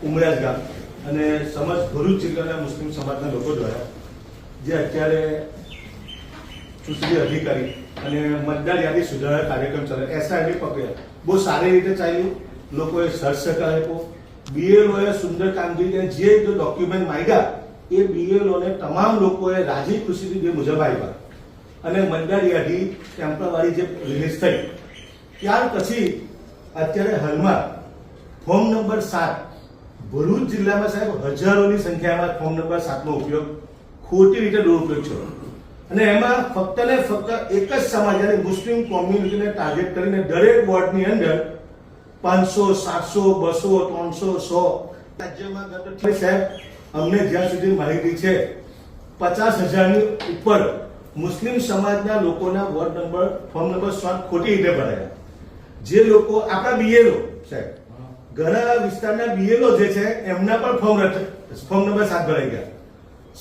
ઉમરાજ ગામ અને સમજ ભરૂચ જિલ્લાના મુસ્લિમ સમાજના લોકો દ્વારા જે અત્યારે ચૂંટણી અધિકારી અને મતદાર યાદી સુધારા કાર્યક્રમ ચાલે એસઆઈડી પ્રક્રિયા બહુ સારી રીતે ચાલ્યું. લોકોએ સહકાર આપ્યો. બીએલઓએ સુંદર કામગીરી જે ડોક્યુમેન્ટ માંગ્યા એ બીએલઓને તમામ લોકોએ રાજી ખુશીથી જે મુજબ આવ્યા અને મતદાર યાદી ટેમ્પરરી જે રિલીઝ થઈ ત્યાર પછી અત્યારે હાલમાં ફોર્મ નંબર 7 ભરૂચ જિલ્લામાં સાહેબ હજારોની સંખ્યામાં ફોર્મ નંબર 7 નો ઉપયોગ ખોટી રીતે દુરુપયોગ છે અને એમાં ફક્ત ને ફક્ત એક જ સમાજ અને મુસ્લિમ કોમ્યુનિટીને ટાર્ગેટ કરીને દરેક વોર્ડની અંદર 500, 700, 200, 300, 100 રાજ્યમાં સાહેબ અમને જ્યાં સુધી માહિતી છે 50,000 ની ઉપર મુસ્લિમ સમાજના લોકોના વોર્ડ નંબર ફોર્મ નંબર 7 ખોટી રીતે ભરાયા. જે લોકો આપણા બીએલઓ સાહેબ ઘણા વિસ્તારના બીએલઓ જે છે એમના પણ ફોર્મ નંબર 7 ભરાઈ ગયા.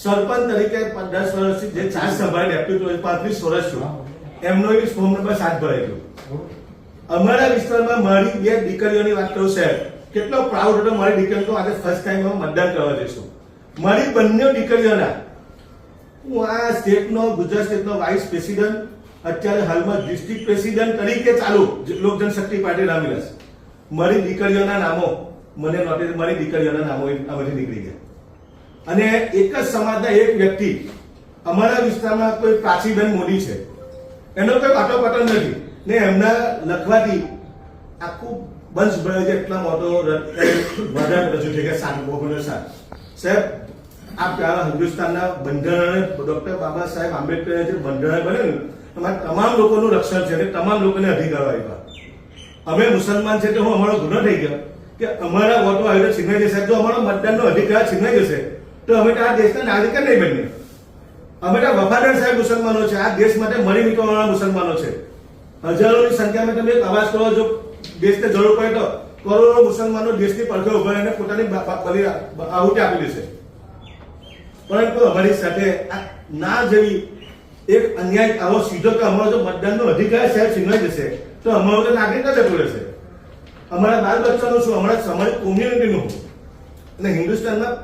સરપંચ તરીકે 10 વર્ષથી જે ચાર્જ સંભાળે ડેપ્યુટી 35 વર્ષ એમનો ફોર્મ નંબર 7 ભરાઈ ગયો. અમારા વિસ્તારમાં મારી 2 દીકરીઓની વાત કરું સાહેબ, કેટલો પ્રાઉડ હતો મારી દીકરીઓ આજે ફર્સ્ટ ટાઈમ મતદાન કરવા જઈશું. મારી બંને દીકરીઓના હું આ સ્ટેટનો ગુજરાત સ્ટેટનો વાઇસ પ્રેસિડેન્ટ અત્યારે હાલમાં ડિસ્ટ્રિક્ટ પ્રેસિડેન્ટ તરીકે ચાલુ લોક જનશક્તિ પાર્ટી રામવિલાસ મારી દીકરીઓના નામો મને નોટિસ મારી દીકરીઓના નામો આમાંથી નીકળી ગયા. અને એક જ સમાજના એક વ્યક્તિ અમારા વિસ્તારમાં કોઈ પ્રાચીબેન મોદી છે એનો કોઈ પાટો નથી ને એમના લખવાથી આખું બંધ ભરાય છે. એટલા મોટો વધારે રજૂ થઈ ગયા 7 સાહેબ આ પ્યારા હિન્દુસ્તાનના બંધારણે ડોક્ટર બાબા સાહેબ આંબેડકરે જે બંધારણ બન્યું એમાં તમામ લોકોનું રક્ષણ છે અને તમામ લોકોને અધિકારો આપ્યા. અમે મુસલમાન છે તો હું અમારો ગુનો થઈ ગયો કે અમારા વોટો આવી છીનવાઈ જશે. જો અમારો મતદાનનો અધિકાર છીનવાઈ જશે તો અમે આ દેશના નાગરિક નહીં બનીએ. અમે વફાદાર સાહેબ મુસલમાનો છે, આ દેશ માટે મરી નીકળવાના મુસલમાનો છે. હજારોની સંખ્યામાં તમે અવાજ કરો, જો દેશને જરૂર પડે તો કરોડો મુસલમાનો દેશની પડખે ઉભા રહીને પોતાની આહુતિ આપી દેશે. પરંતુ અમારી સાથે ના જેવી એક અન્યાય આવો સીધો કે અમારો જો મતદાનનો અધિકાર સાહેબ છીનવાઈ જશે તો અમારો તો નાગરિક જ જતું રહેશે. અમારા બાળ બચ્ચાનું શું, અમારા સમાજ કોમ્યુનિટીનું અને હિન્દુસ્તાનમાં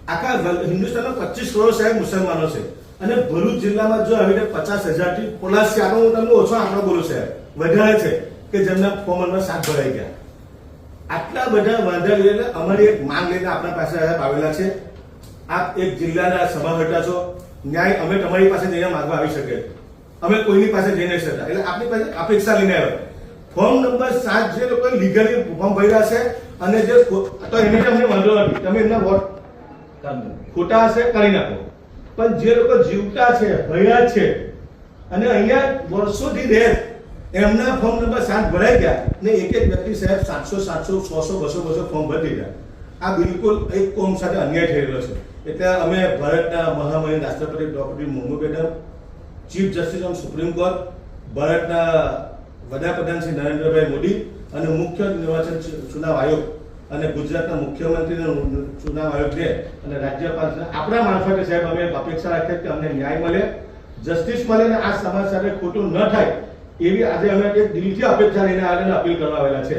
25 કરોડ સાહેબ મુસલમાનો છે અને ભરૂચ જિલ્લામાં જો આવી રીતે 50,000 થી પ્લસ છે. આનો હું તમને ઓછો આંકડો બોલું સાહેબ, વધારે છે કે જેમના ફોર્મ નંબર 7 ભરાઈ ગયા. આટલા બધા વાંધા લઈને અમારી એક માંગ લઈને આપણા પાસે આવેલા છે. આપ એક જિલ્લાના સભાસદ છો, ન્યાય અમે તમારી પાસે જઈને માંગવા આવી શકે, અમે કોઈની પાસે જઈ નહીં શકતા. એટલે આપણી પાસે અપેક્ષા લઈને આવ્યા ફોર્મ નંબર 7 જે લોકો લીગલી ફોર્મ ભર્યા છે અને જે તો એની તમને વાંધો નથી, તમે એમના વોટ ખોટા હશે કરી નાખો. પણ જે લોકો જીવતા છે, ભર્યા છે અને અહીંયા વર્ષોથી રહે એમના ફોર્મ નંબર 7 ભરાઈ ગયા ને એક વ્યક્તિ સાહેબ 700, 700, 100, 200 ફોર્મ ભરી દીધા. આ બિલકુલ એક કોમ સાથે અન્યાય થઈ રહ્યો છે. એટલે અમે ભારતના મહામહિમ રાષ્ટ્રપતિ doctor Mohammad Begum, Chief Justice of Supreme Court, ભારતના વડાપ્રધાન શ્રી નરેન્દ્રભાઈ મોદી અને મુખ્ય નિર્વાચન ચુનાવ આયોગ અને ગુજરાતના મુખ્યમંત્રીનો ચુનાવ આયોગને અને રાજ્યપાલ આપણા મારફતે સાહેબ અમે અપેક્ષા રાખીએ કે અમને ન્યાય મળે, જસ્ટિસ મળે અને આ સમાજ સાથે ખોટું ન થાય એવી આજે અમે દિલથી અપેક્ષા લઈને આવીને અપીલ કરવા આવેલા છે.